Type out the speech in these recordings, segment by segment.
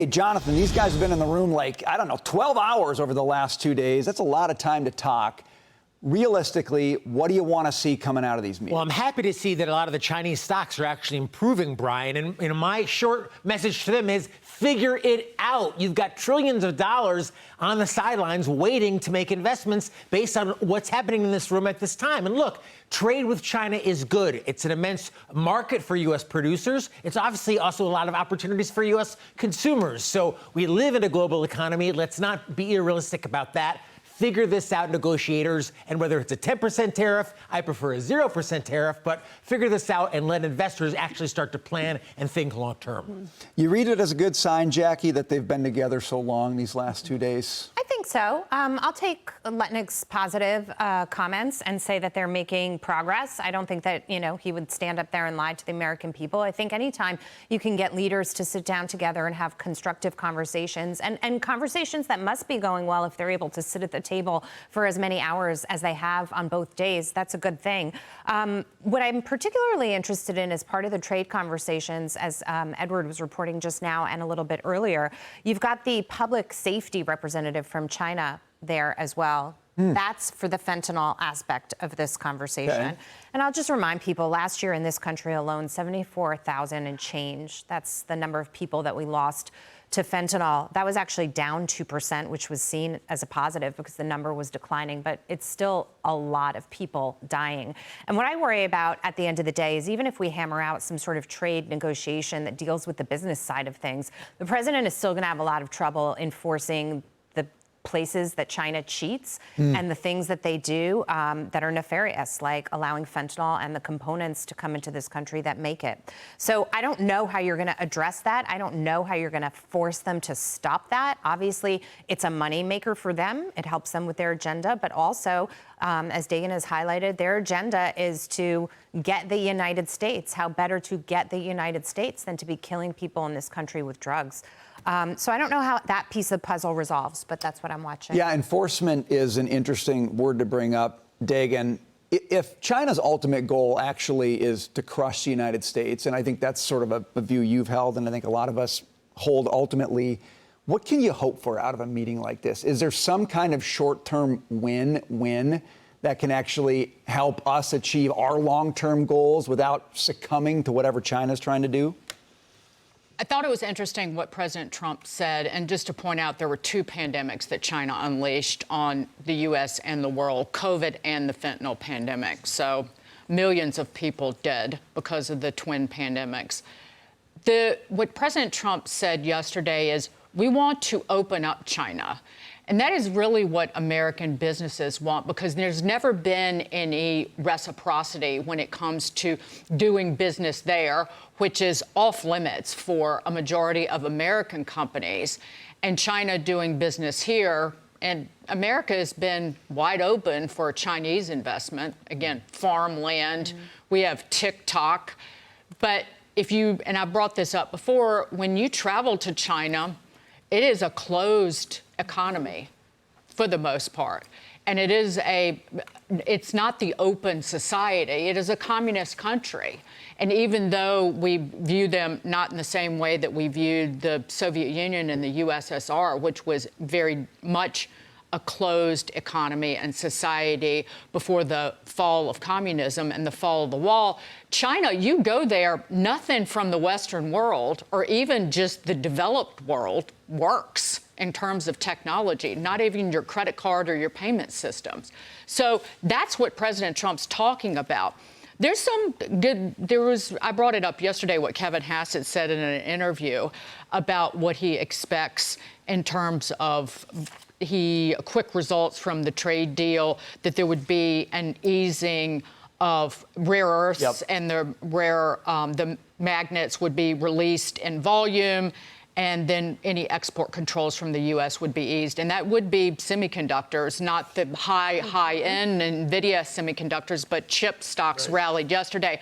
Hey, Jonathan, these guys have been in the room like, I don't know, 12 hours over the last 2 days. That's a lot of time to talk. Realistically, what do you want to see coming out of these meetings? Well, I'm happy to see that a lot of the Chinese stocks are actually improving, Brian. And my short message to them is figure it out. You've got trillions of dollars on the sidelines waiting to make investments based on what's happening in this room at this time. And look, trade with China is good. It's an immense market for U.S. producers. It's obviously also a lot of opportunities for U.S. consumers. So we live in a global economy. Let's not be irrealistic about that. Figure this out, negotiators, and whether it's a 10% tariff, I prefer a 0% tariff, but figure this out and let investors actually start to plan and think long term. You read it as a good sign, Jackie, that they've been together so long these last 2 days? I think so. I'll take Letnick's positive comments and say that they're making progress. I don't think that, he would stand up there and lie to the American people. I think anytime you can get leaders to sit down together and have constructive conversations and conversations that must be going well if they're able to sit at the table for as many hours as they have on both days, that's a good thing. What I'm particularly interested in as part of the trade conversations, as Edward was reporting just now and a little bit earlier, you've got the public safety representative from China there as well. That's for the fentanyl aspect of this conversation. Okay. And I'll just remind people, last year in this country alone, 74,000 and change. That's the number of people that we lost to fentanyl. That was actually down 2%, which was seen as a positive because the number was declining, but it's still a lot of people dying. And what I worry about at the end of the day is even if we hammer out some sort of trade negotiation that deals with the business side of things, the president is still going to have a lot of trouble enforcing the places that China cheats and the things that they do that are nefarious, like allowing fentanyl and the components to come into this country that make it. So I don't know how you're going to address that. I don't know how you're going to force them to stop that. Obviously, it's a moneymaker for them. It helps them with their agenda. But also, as Dagan has highlighted, their agenda is to get the United States. How better to get the United States than to be killing people in this country with drugs? So I don't know how that piece of the puzzle resolves, but that's what I'm watching. Yeah, enforcement is an interesting word to bring up, Dagan. If China's ultimate goal actually is to crush the United States, and I think that's sort of a view you've held, and I think a lot of us hold ultimately, what can you hope for out of a meeting like this? Is there some kind of short-term win-win that can actually help us achieve our long-term goals without succumbing to whatever China's trying to do? I thought it was interesting what President Trump said, and just to point out, there were two pandemics that China unleashed on the U.S. and the world, COVID and the fentanyl pandemic. So millions of people dead because of the twin pandemics. What President Trump said yesterday is, we want to open up China. And that is really what American businesses want, because there's never been any reciprocity when it comes to doing business there, which is off limits for a majority of American companies, and China doing business here. And America has been wide open for Chinese investment. Again, farmland. We have TikTok. But and I brought this up before, when you travel to China, it is a closed economy for the most part. And it's not the open society. It is a communist country. And even though we view them not in the same way that we viewed the Soviet Union and the USSR, which was very much a closed economy and society before the fall of communism and the fall of the wall, China, you go there, nothing from the Western world or even just the developed world works in terms of technology, not even your credit card or your payment systems. So that's what President Trump's talking about. There's some good, I brought it up yesterday, what Kevin Hassett said in an interview about what he expects in terms of quick results from the trade deal, that there would be an easing of rare earths and the magnets would be released in volume, and then any export controls from the U.S. would be eased. And that would be semiconductors, not the high-end NVIDIA semiconductors, but chip stocks rallied yesterday.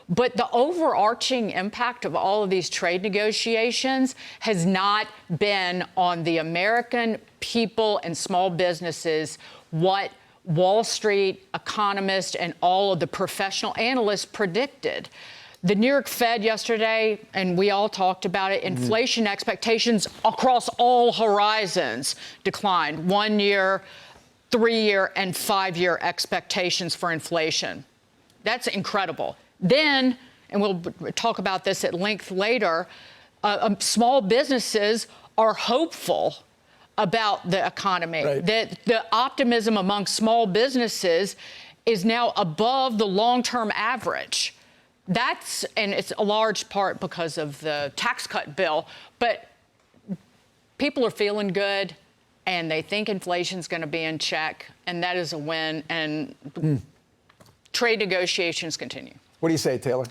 But the overarching impact of all of these trade negotiations has not been on the American people and small businesses what Wall Street economists and all of the professional analysts predicted. The New York Fed yesterday, and we all talked about it, inflation expectations across all horizons declined. 1 year, 3 year, and 5 year expectations for inflation. That's incredible. Then, and we'll talk about this at length later, small businesses are hopeful about the economy. Right. That the optimism among small businesses is now above the long-term average. And it's a large part because of the tax cut bill, but people are feeling good and they think inflation's going to be in check, and that is a win, and trade negotiations continue. What do you say, Taylor?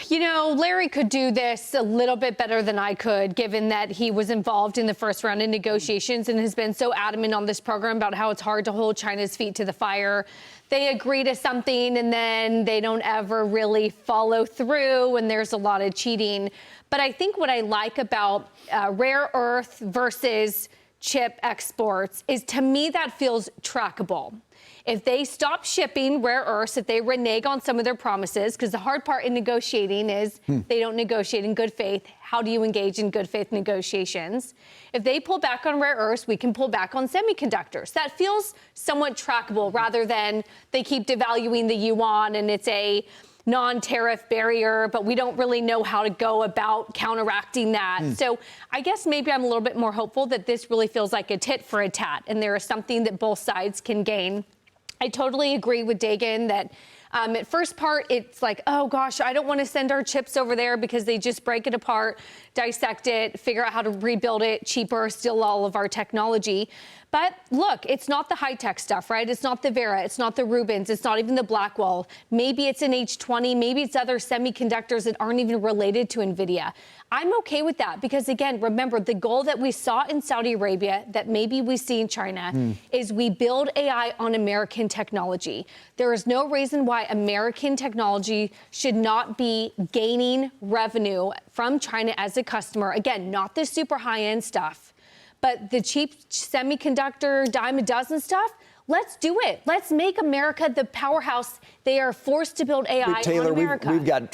You know, Larry could do this a little bit better than I could, given that he was involved in the first round of negotiations and has been so adamant on this program about how it's hard to hold China's feet to the fire. They agree to something and then they don't ever really follow through, and there's a lot of cheating. But I think what I like about rare earth versus chip exports is, to me, that feels trackable. If they stop shipping rare earths, if they renege on some of their promises, because the hard part in negotiating is they don't negotiate in good faith. How do you engage in good faith negotiations? If they pull back on rare earths, we can pull back on semiconductors. That feels somewhat trackable, rather than they keep devaluing the yuan and it's a non-tariff barrier, but we don't really know how to go about counteracting that. So I guess maybe I'm a little bit more hopeful that this really feels like a tit for a tat, and there is something that both sides can gain. I totally agree with Dagan that at first part, it's like, oh gosh, I don't want to send our chips over there because they just break it apart, dissect it, figure out how to rebuild it cheaper, steal all of our technology. But look, it's not the high-tech stuff, right? It's not the Vera, it's not the Rubens, it's not even the Blackwell. Maybe it's an H20, maybe it's other semiconductors that aren't even related to NVIDIA. I'm okay with that because, again, remember, the goal that we saw in Saudi Arabia, that maybe we see in China, is we build AI on American technology. There is no reason why American technology should not be gaining revenue from China as a customer. Again, not the super high-end stuff, but the cheap semiconductor, dime a dozen stuff. Let's do it. Let's make America the powerhouse they are forced to build AI Taylor, on America. we've got